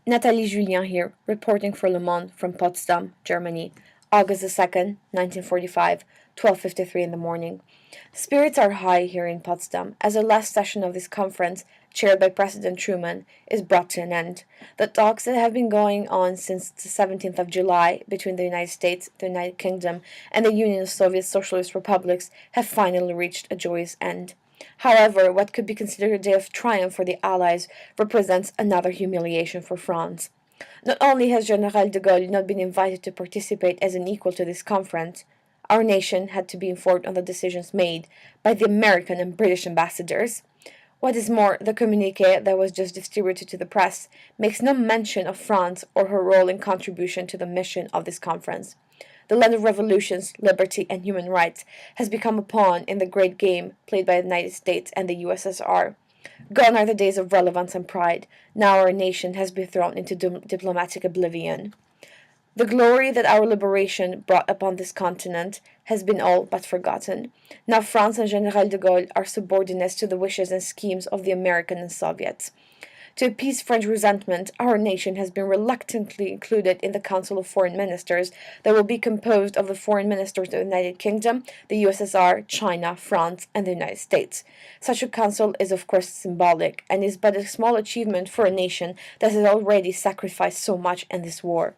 Nathalie Julien here, reporting for Le Monde from Potsdam, Germany, August the 2nd, 1945, 12:53 in the morning. Spirits are high here in Potsdam as the last session of this conference, chaired by President Truman, is brought to an end. The talks that have been going on since the 17th of July between the United States, the United Kingdom, and the Union of Soviet Socialist Republics have finally reached a joyous end. However, what could be considered a day of triumph for the Allies represents another humiliation for France. Not only has General de Gaulle not been invited to participate as an equal to this conference, our nation had to be informed on the decisions made by the American and British ambassadors. What is more, the communique that was just distributed to the press makes no mention of France or her role and contribution to the mission of this conference. The land of revolutions, liberty, and human rights has become a pawn in the great game played by the United States and the USSR. Gone are the days of relevance and pride. Now our nation has been thrown into diplomatic oblivion. The glory that our liberation brought upon this continent has been all but forgotten. Now France and General de Gaulle are subordinates to the wishes and schemes of the American and Soviets. To appease French resentment, our nation has been reluctantly included in the Council of Foreign Ministers that will be composed of the foreign ministers of the United Kingdom, the USSR, China, France, and the United States. Such a council is of course symbolic and is but a small achievement for a nation that has already sacrificed so much in this war.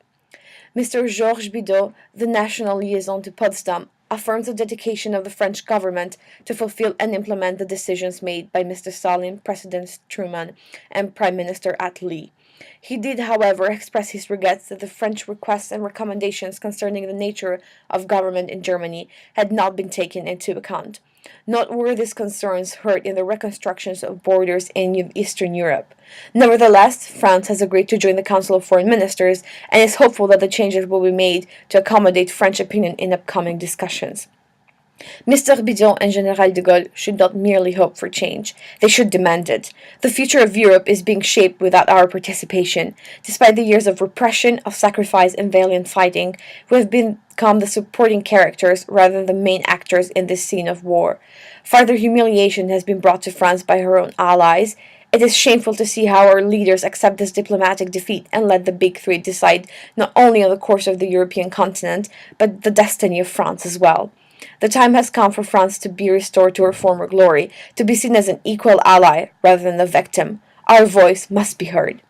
Mr. Georges Bidault, the national liaison to Potsdam, affirms the dedication of the French government to fulfill and implement the decisions made by Mr. Stalin, President Truman, and Prime Minister Attlee. He did, however, express his regrets that the French requests and recommendations concerning the nature of government in Germany had not been taken into account. Not were these concerns heard in the reconstructions of borders in Eastern Europe. Nevertheless, France has agreed to join the Council of Foreign Ministers and is hopeful that the changes will be made to accommodate French opinion in upcoming discussions. Mr. Bidault and General de Gaulle should not merely hope for change, they should demand it. The future of Europe is being shaped without our participation. Despite the years of repression, of sacrifice, and valiant fighting, we have become the supporting characters rather than the main actors in this scene of war. Further humiliation has been brought to France by her own allies. It is shameful to see how our leaders accept this diplomatic defeat and let the Big Three decide not only on the course of the European continent, but the destiny of France as well. The time has come for France to be restored to her former glory, to be seen as an equal ally rather than a victim. Our voice must be heard.